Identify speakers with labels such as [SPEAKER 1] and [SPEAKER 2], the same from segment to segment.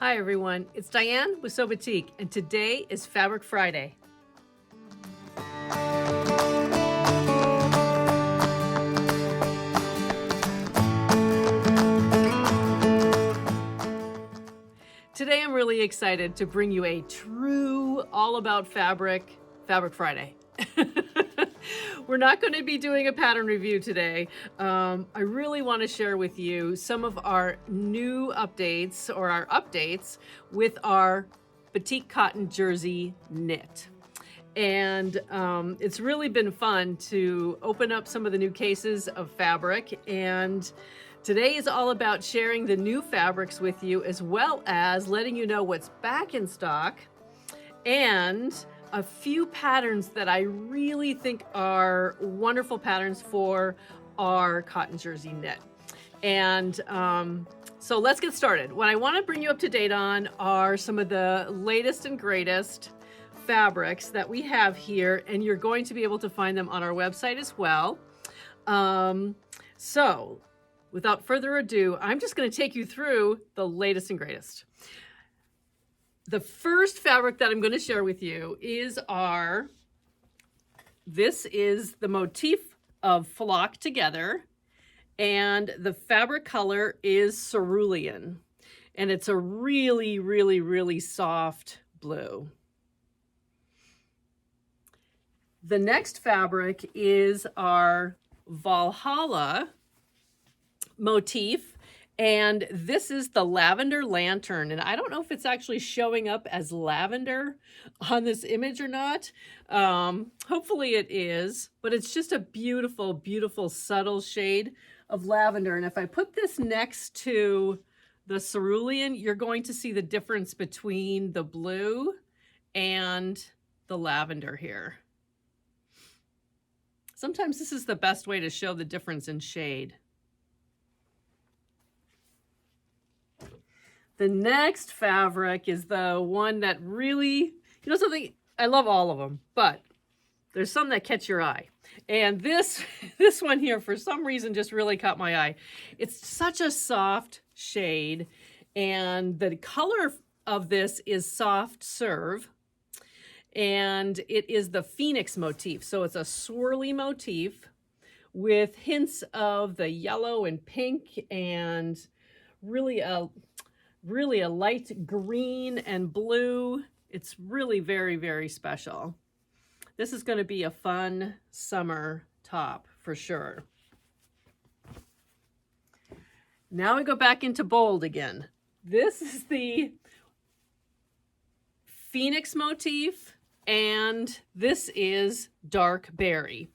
[SPEAKER 1] Hi everyone, it's Diane with SewBatik, and today is Fabric Friday. Today I'm really excited to bring you a true all about Fabric Friday. We're not going to be doing a pattern review today. I really want to share with you some of our new updates or our updates with our Batik Cotton Jersey Knit. And it's really been fun to open up some of the new cases of fabric, and today is all about sharing the new fabrics with you, as well as letting you know what's back in stock and a few patterns that I really think are wonderful patterns for our cotton jersey knit. And so let's get started. What I want to bring you up to date on are some of the latest and greatest fabrics that we have here, and you're going to be able to find them on our website as well. So without further ado, I'm just going to take you through the latest and greatest. The first fabric that I'm going to share with you is this is the motif of flock together, and the fabric color is cerulean, and it's a really, really, really soft blue. The next fabric is our Valhalla motif, and this is the lavender lantern, and I don't know if it's actually showing up as lavender on this image or not. Hopefully it is, but it's just a beautiful, beautiful subtle shade of lavender. And if I put this next to the cerulean, you're going to see the difference between the blue and the lavender here. Sometimes this is the best way to show the difference in shade. The next fabric is the one that really, something, I love all of them, but there's some that catch your eye. And this one here, for some reason, just really caught my eye. It's such a soft shade, and the color of this is soft serve, and it is the Phoenix motif. So it's a swirly motif with hints of the yellow and pink, and really a light green and blue. It's really very, very special. This is going to be a fun summer top for sure. Now we go back into bold again. This is the Phoenix motif, and this is dark berry.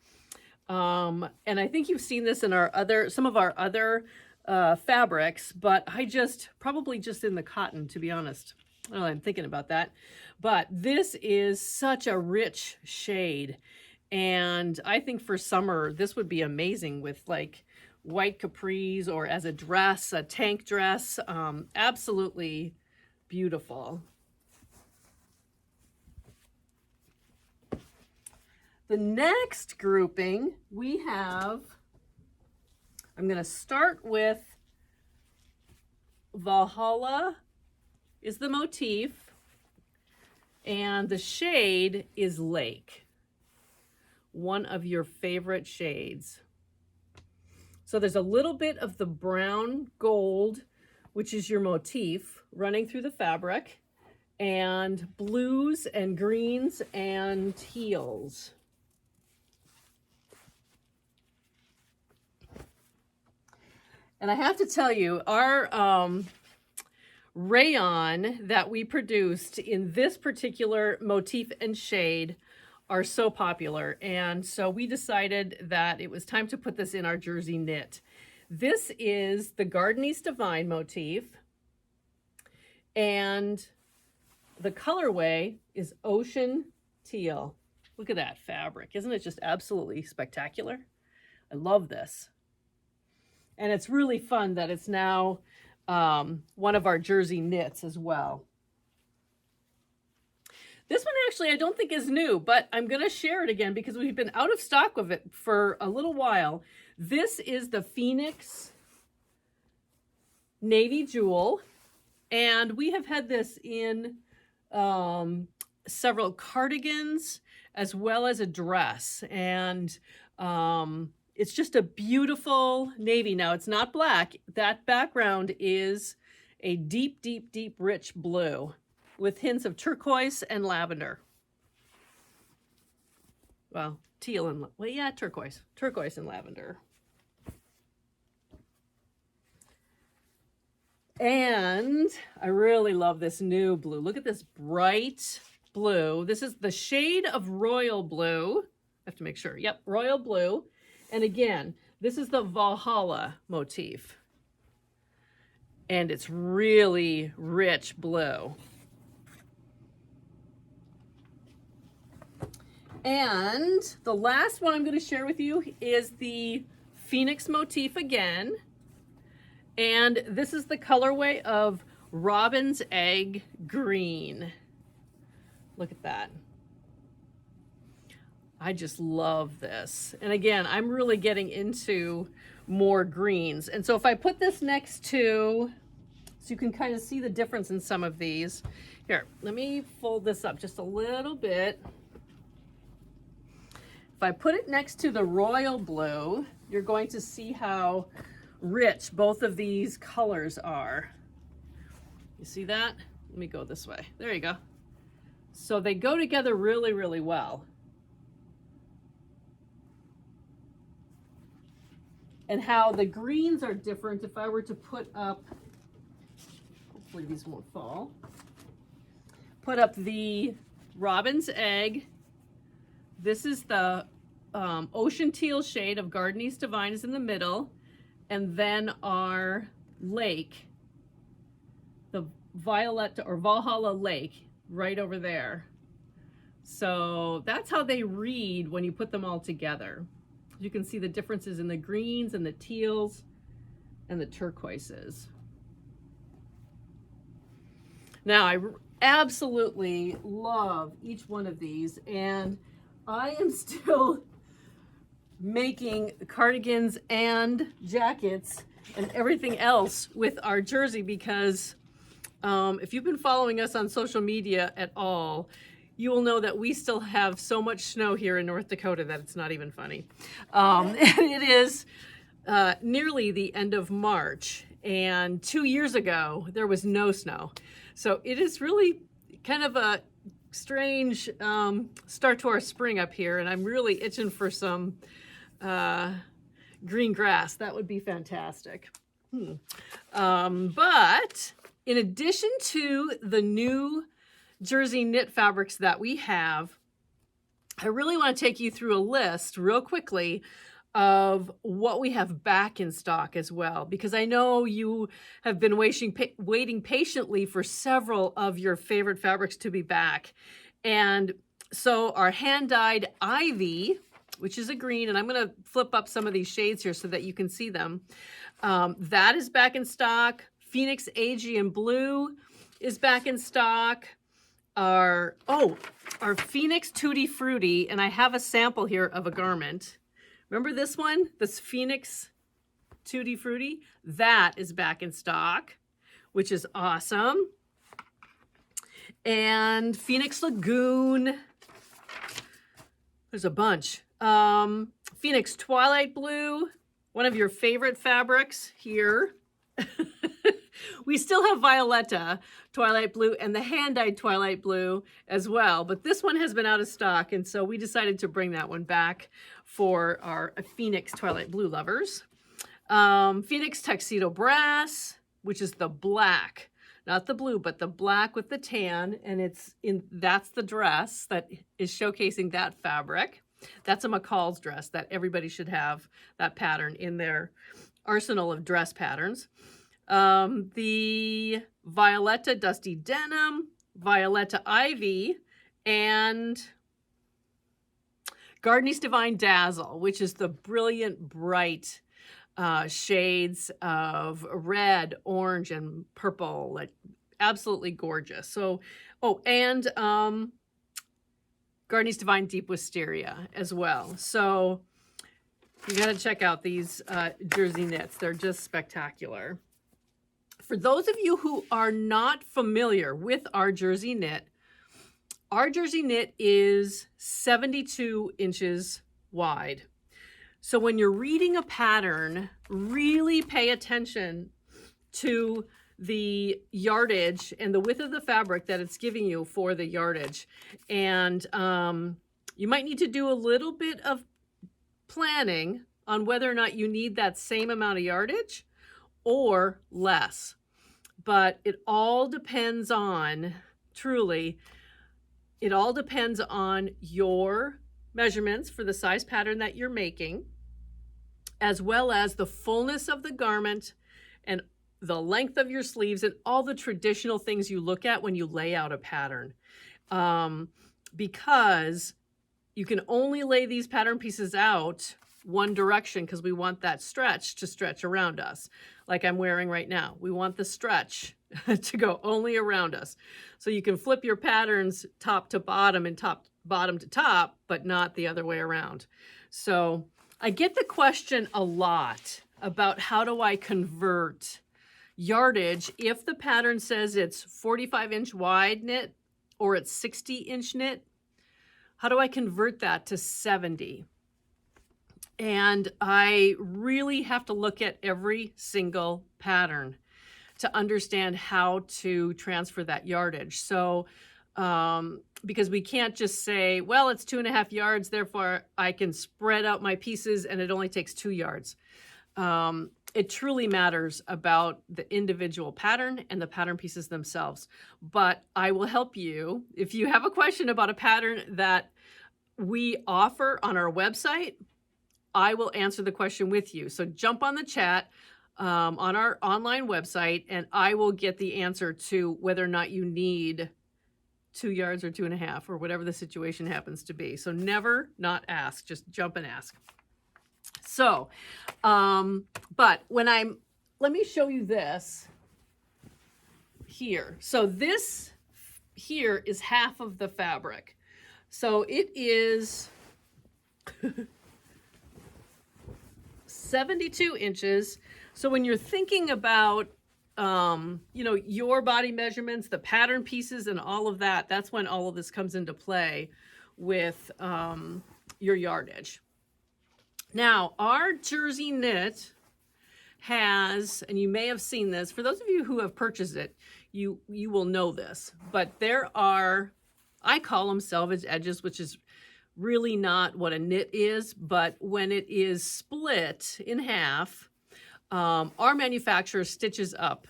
[SPEAKER 1] And I think you've seen this in some of our other fabrics, but probably just in the cotton, to be honest. Well, I'm thinking about that. But this is such a rich shade, and I think for summer this would be amazing with like white capris or as a dress, a tank dress. Absolutely beautiful. The next grouping we have, I'm going to start with Valhalla is the motif, and the shade is Lake, one of your favorite shades. So there's a little bit of the brown gold, which is your motif, running through the fabric, and blues and greens and teals. And I have to tell you, our rayon that we produced in this particular motif and shade are so popular. And so we decided that it was time to put this in our jersey knit. This is the Gardenese Divine motif, and the colorway is Ocean Teal. Look at that fabric. Isn't it just absolutely spectacular? I love this. And it's really fun that it's now one of our jersey knits as well. This one actually I don't think is new, but I'm going to share it again because we've been out of stock of it for a little while. This is the Phoenix Navy Jewel, And we have had this in several cardigans as well as a dress. And it's just a beautiful navy. Now, it's not black. That background is a deep, deep, deep, rich blue with hints of turquoise and lavender. Well, teal and, well, yeah, turquoise and lavender. And I really love this new blue. Look at this bright blue. This is the shade of royal blue. I have to make sure. Yep, royal blue. And again, this is the Valhalla motif. And it's really rich blue. And the last one I'm going to share with you is the Phoenix motif again. And this is the colorway of Robin's Egg Green. Look at that. I just love this. And again, I'm really getting into more greens. And so if I put this next to, so you can kind of see the difference in some of these. Here, let me fold this up just a little bit. If I put it next to the royal blue, you're going to see how rich both of these colors are. You see that? Let me go this way. There you go. So they go together really, really well. And how the greens are different. If I were to put up, hopefully these won't fall, put up the Robin's Egg. This is the ocean teal shade of Gardenese Divine is in the middle. And then our lake, the Violetta or Valhalla Lake, right over there. So that's how they read when you put them all together. You can see the differences in the greens and the teals and the turquoises. Now, I absolutely love each one of these, and I am still making cardigans and jackets and everything else with our jersey because if you've been following us on social media at all, you will know that we still have so much snow here in North Dakota that it's not even funny. And it is nearly the end of March, and 2 years ago there was no snow. So it is really kind of a strange start to our spring up here, and I'm really itching for some green grass. That would be fantastic. But in addition to the new jersey knit fabrics that we have, I really want to take you through a list real quickly of what we have back in stock as well, because I know you have been waiting patiently for several of your favorite fabrics to be back. And so our hand-dyed Ivy, which is a green, and I'm going to flip up some of these shades here so that you can see them. That is back in stock. Phoenix Aegean Blue is back in stock. Our Phoenix Tutti Frutti, and I have a sample here of a garment. Remember this one? This Phoenix Tutti Frutti? That is back in stock, which is awesome. And Phoenix Lagoon. There's a bunch. Phoenix Twilight Blue, one of your favorite fabrics here. We still have Violetta Twilight Blue and the hand-dyed Twilight Blue as well, but this one has been out of stock, and so we decided to bring that one back for our Phoenix Twilight Blue lovers. Phoenix Tuxedo Brass, which is the black, not the blue, but the black with the tan, and that's the dress that is showcasing that fabric. That's a McCall's dress that everybody should have that pattern in their arsenal of dress patterns. The Violetta Dusty Denim, Violetta Ivy, and Gardenese Divine Dazzle, which is the brilliant, bright shades of red, orange, and purple, like absolutely gorgeous. So, and Gardenese Divine Deep Wisteria as well. So you got to check out these jersey knits. They're just spectacular. For those of you who are not familiar with our jersey knit is 72 inches wide. So when you're reading a pattern, really pay attention to the yardage and the width of the fabric that it's giving you for the yardage. And you might need to do a little bit of planning on whether or not you need that same amount of yardage or less. But it all depends on, truly, it all depends on your measurements for the size pattern that you're making, as well as the fullness of the garment and the length of your sleeves and all the traditional things you look at when you lay out a pattern. Because you can only lay these pattern pieces out one direction because we want that stretch to stretch around us, like I'm wearing right now. We want the stretch to go only around us. So you can flip your patterns top to bottom and bottom to top, but not the other way around. So I get the question a lot about how do I convert yardage if the pattern says it's 45-inch wide knit or it's 60-inch knit. How do I convert that to 70? And I really have to look at every single pattern to understand how to transfer that yardage. So, because we can't just say, well, it's 2.5 yards, therefore I can spread out my pieces and it only takes 2 yards. It truly matters about the individual pattern and the pattern pieces themselves. But I will help you. If you have a question about a pattern that we offer on our website, I will answer the question with you. So jump on the chat on our online website and I will get the answer to whether or not you need 2 yards or 2.5 or whatever the situation happens to be. So never not ask, just jump and ask. So, but let me show you this here. So this here is half of the fabric. So it is 72 inches. So when you're thinking about, your body measurements, the pattern pieces and all of that, that's when all of this comes into play with your yardage. Now, our jersey knit has, and you may have seen this, for those of you who have purchased it, you will know this, but there are, I call them selvage edges, which is really not what a knit is, but when it is split in half, our manufacturer stitches up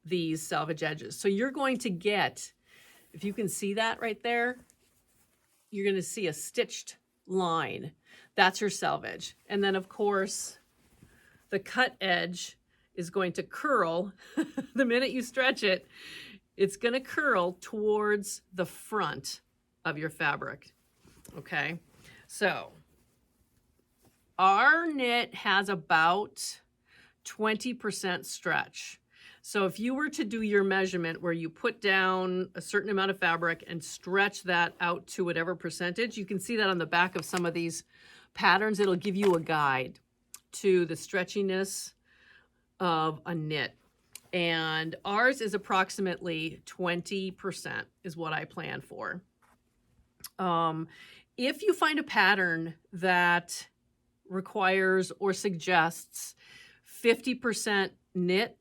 [SPEAKER 1] these selvage edges. So you're going to get, if you can see that right there, you're going to see a stitched line. That's your selvage. And then of course, the cut edge is going to curl. The minute you stretch it, it's going to curl towards the front of your fabric. Okay, so our knit has about 20% stretch. So if you were to do your measurement where you put down a certain amount of fabric and stretch that out to whatever percentage, you can see that on the back of some of these patterns. It'll give you a guide to the stretchiness of a knit. And ours is approximately 20% is what I plan for. If you find a pattern that requires or suggests 50% knit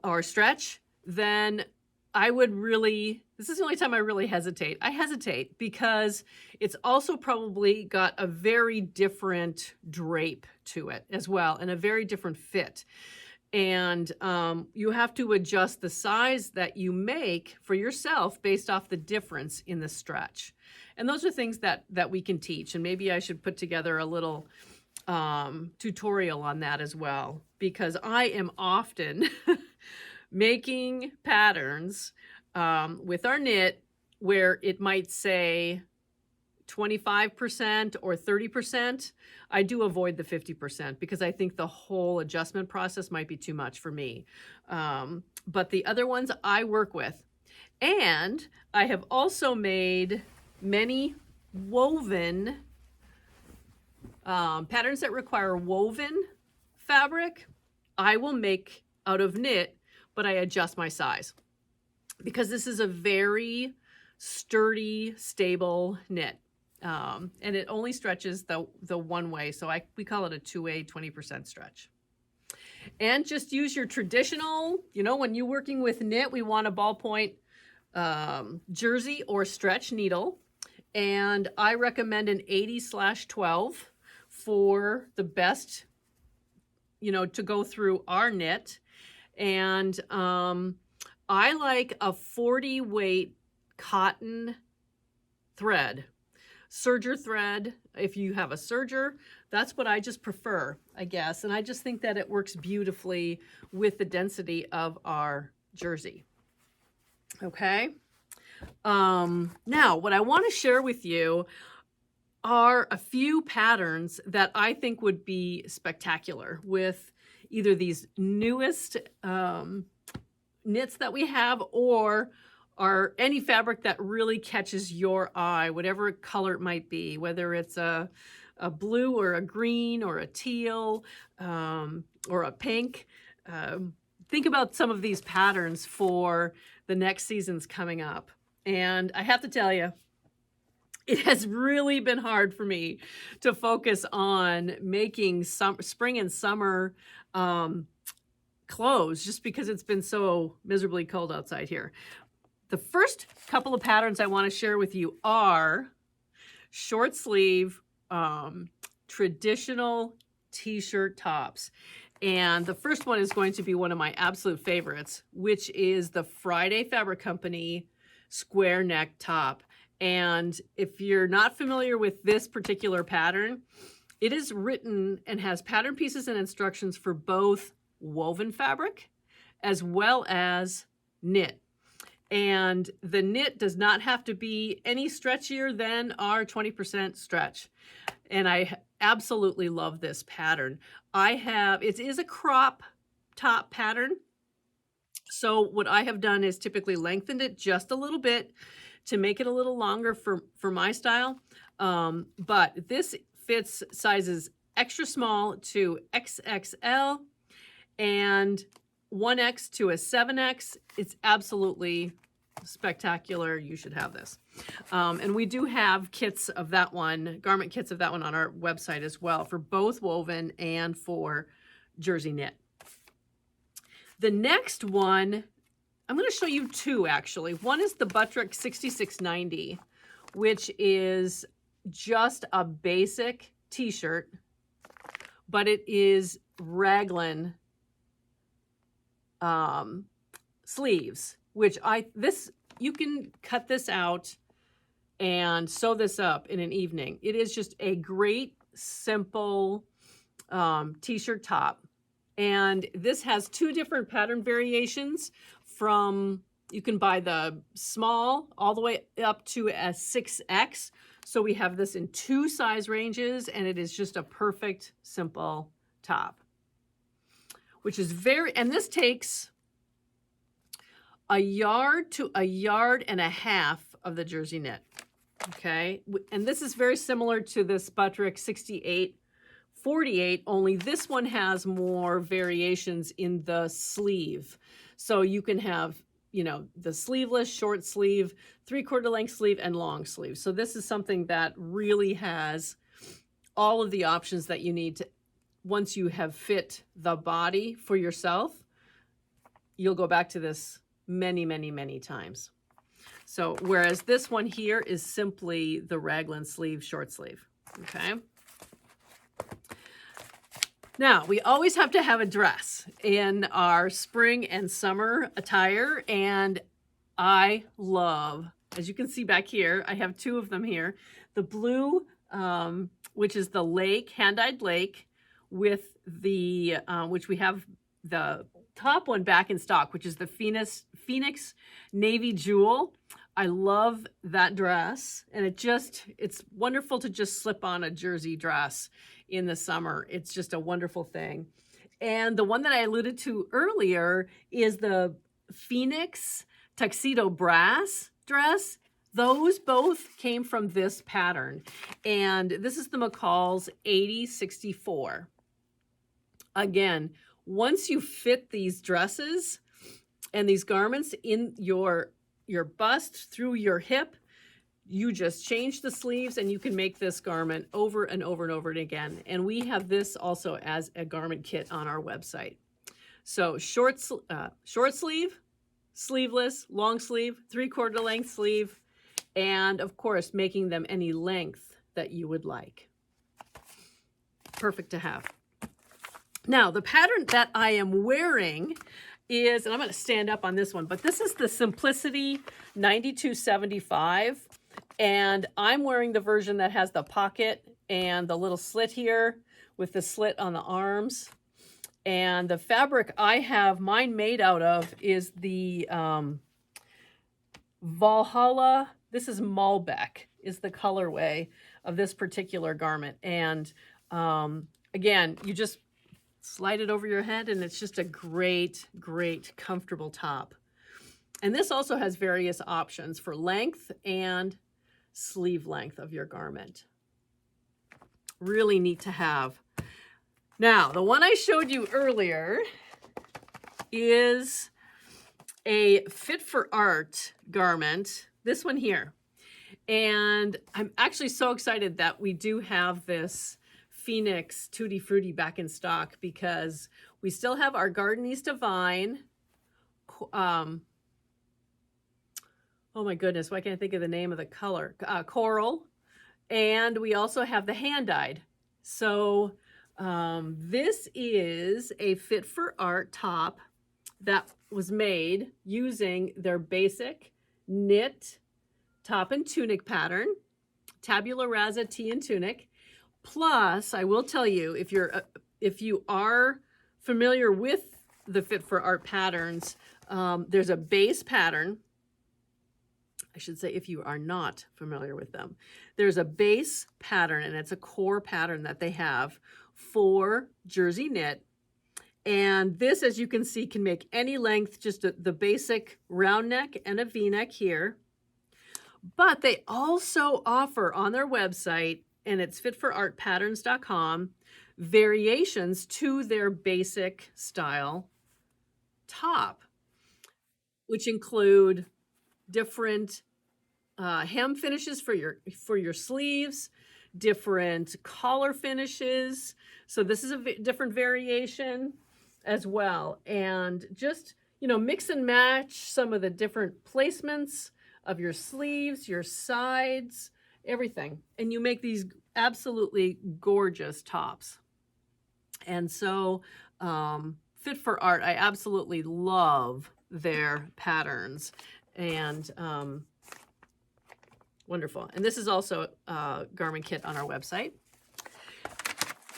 [SPEAKER 1] or stretch, then I would really, this is the only time I really hesitate. I hesitate because it's also probably got a very different drape to it as well and a very different fit. And you have to adjust the size that you make for yourself based off the difference in the stretch. And those are things that we can teach. And maybe I should put together a little tutorial on that as well, because I am often making patterns with our knit where it might say 25% or 30%. I do avoid the 50% because I think the whole adjustment process might be too much for me. But the other ones I work with. And I have also made many woven patterns that require woven fabric. I will make out of knit, but I adjust my size because this is a very sturdy, stable knit. And it only stretches the one way. So we call it a two-way 20% stretch. And just use your traditional, you know, when you're working with knit, we want a ballpoint jersey or stretch needle. And I recommend an 80/12 for the best, you know, to go through our knit. And I like a 40 weight cotton thread. Serger thread, if you have a serger, that's what I just prefer, I guess. And I just think that it works beautifully with the density of our jersey. Okay. Now, what I want to share with you are a few patterns that I think would be spectacular with either these newest knits that we have or any fabric that really catches your eye, whatever color it might be, whether it's a blue or a green or a teal or a pink. Think about some of these patterns for the next seasons coming up. And I have to tell you, it has really been hard for me to focus on making spring and summer clothes just because it's been so miserably cold outside here. The first couple of patterns I want to share with you are short sleeve traditional t-shirt tops. And the first one is going to be one of my absolute favorites, which is the Friday Fabric Company square neck top. And if you're not familiar with this particular pattern, it is written and has pattern pieces and instructions for both woven fabric as well as knit. And the knit does not have to be any stretchier than our 20% stretch. And I absolutely love this pattern. It is a crop top pattern. So what I have done is typically lengthened it just a little bit to make it a little longer for my style. But this fits sizes extra small to XXL and 1X to a 7X. It's absolutely spectacular. You should have this. And we do have kits of that one, garment kits of that one on our website as well for both woven and for jersey knit. The next one, I'm going to show you two actually. One is the Batik 6690, which is just a basic t-shirt, but it is raglan sleeves, which you can cut this out and sew this up in an evening. It is just a great, simple t-shirt top. And this has two different pattern variations you can buy the small all the way up to a 6X. So we have this in two size ranges, and it is just a perfect, simple top, which is and this takes a yard to a yard and a half of the jersey knit. Okay. And this is very similar to this Batik 6848, only this one has more variations in the sleeve. So you can have, you know, the sleeveless, short sleeve, 3/4 length sleeve, and long sleeve. So this is something that really has all of the options that you need to, once you have fit the body for yourself, you'll go back to this many, many, many times. So whereas this one here is simply the raglan sleeve, short sleeve. Okay. Now, we always have to have a dress in our spring and summer attire, and I love, as you can see back here, I have two of them here. The blue, which is the lake, hand-dyed lake, with the, which we have the top one back in stock, which is the Phoenix Navy Jewel. I love that dress, and it's wonderful to just slip on a jersey dress in the summer. It's just a wonderful thing. And the one that I alluded to earlier is the Phoenix Tuxedo Brass dress. Those both came from this pattern. And this is the McCall's 8064. Again, once you fit these dresses, And these garments in your bust through your hip, you just change the sleeves and you can make this garment over and over and over again. And we have this also as a garment kit on our website. So short sleeve, sleeveless, long sleeve, 3/4 length sleeve, and of course making them any length that you would like. Perfect to have. Now the pattern that I am wearing is, and I'm going to stand up on this one, but this is the Simplicity 9275. And I'm wearing the version that has the pocket and the little slit here with the slit on the arms. And the fabric I have mine made out of is the Valhalla. This is Malbec is the colorway of this particular garment. And again, you just slide it over your head and it's just a great, great, comfortable top. And this also has various options for length and sleeve length of your garment. Really neat to have. Now, the one I showed you earlier is a Fit for Art garment, this one here. And I'm actually so excited that we do have this Phoenix Tutti Frutti back in stock because we still have our Gardenese Divine. Oh my goodness, why can't I think of the name of the color? Coral. And we also have the hand-dyed. So this is a Fit for Art top that was made using their basic knit top and tunic pattern, tabula rasa tee and tunic. Plus, I will tell you, if you are familiar with the Fit for Art patterns, there's a base pattern. I should say if you are not familiar with them. There's a base pattern, and it's a core pattern that they have for jersey knit. And this, as you can see, can make any length, just the basic round neck and a V-neck here. But they also offer on their website, and it's fitforartpatterns.com, variations to their basic style top, which include different hem finishes for your sleeves, different collar finishes. So this is a different variation as well. And just, mix and match some of the different placements of your sleeves, your sides, everything. And you make these absolutely gorgeous tops. And so Fit for Art, I absolutely love their patterns. And wonderful. And this is also a garment kit on our website.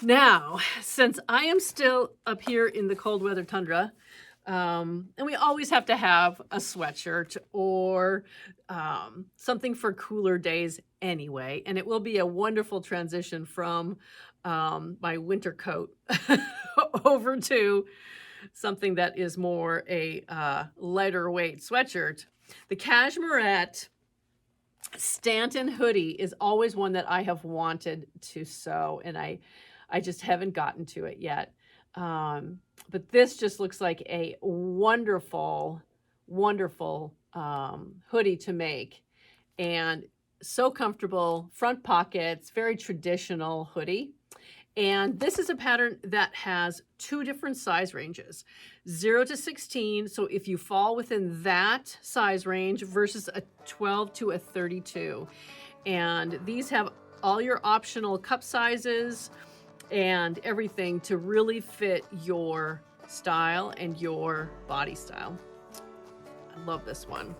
[SPEAKER 1] Now, since I am still up here in the cold weather tundra, and we always have to have a sweatshirt or something for cooler days anyway, and it will be a wonderful transition from my winter coat over to something that is more a lighter weight sweatshirt. The Cashmerette Stanton hoodie is always one that I have wanted to sew, and I just haven't gotten to it yet. But this just looks like a wonderful, wonderful hoodie to make, and so comfortable, front pockets, very traditional hoodie. And this is a pattern that has two different size ranges, 0 to 16. So if you fall within that size range versus a 12 to a 32. And these have all your optional cup sizes and everything to really fit your style and your body style. I love this one.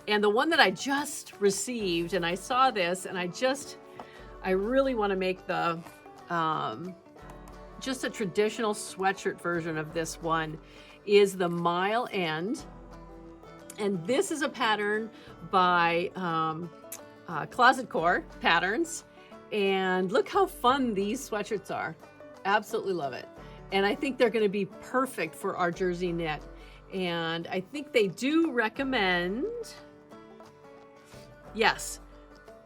[SPEAKER 1] And the one that I just received, and I saw this, and I really want to make the just a traditional sweatshirt version of this one, is the Mile End. And this is a pattern by Closet Core Patterns. And look how fun these sweatshirts are. Absolutely love it. And I think they're going to be perfect for our jersey knit. And I think they do recommend, yes,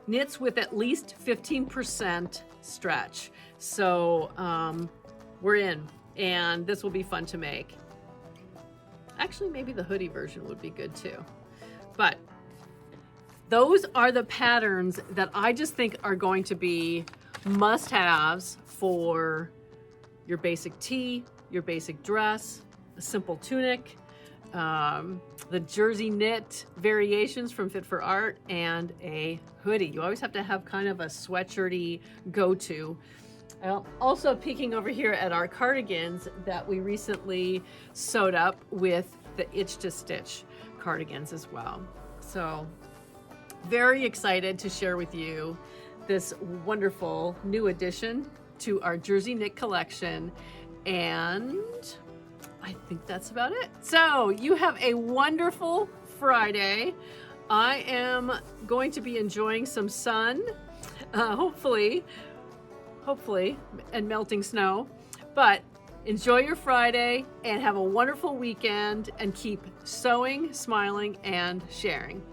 [SPEAKER 1] knits with at least 15% stretch. So we're in, and this will be fun to make. Actually, maybe the hoodie version would be good too. But those are the patterns that I just think are going to be must-haves for your basic tee, your basic dress, a simple tunic, the jersey knit variations from Fit for Art, and a hoodie. You always have to have kind of a sweatshirty go-to. Also peeking over here at our cardigans that we recently sewed up with the Itch to Stitch cardigans as well. So very excited to share with you this wonderful new addition to our jersey knit collection, and I think that's about it. So you have a wonderful Friday. I am going to be enjoying some sun, hopefully, and melting snow. But enjoy your Friday and have a wonderful weekend, and keep sewing, smiling, and sharing.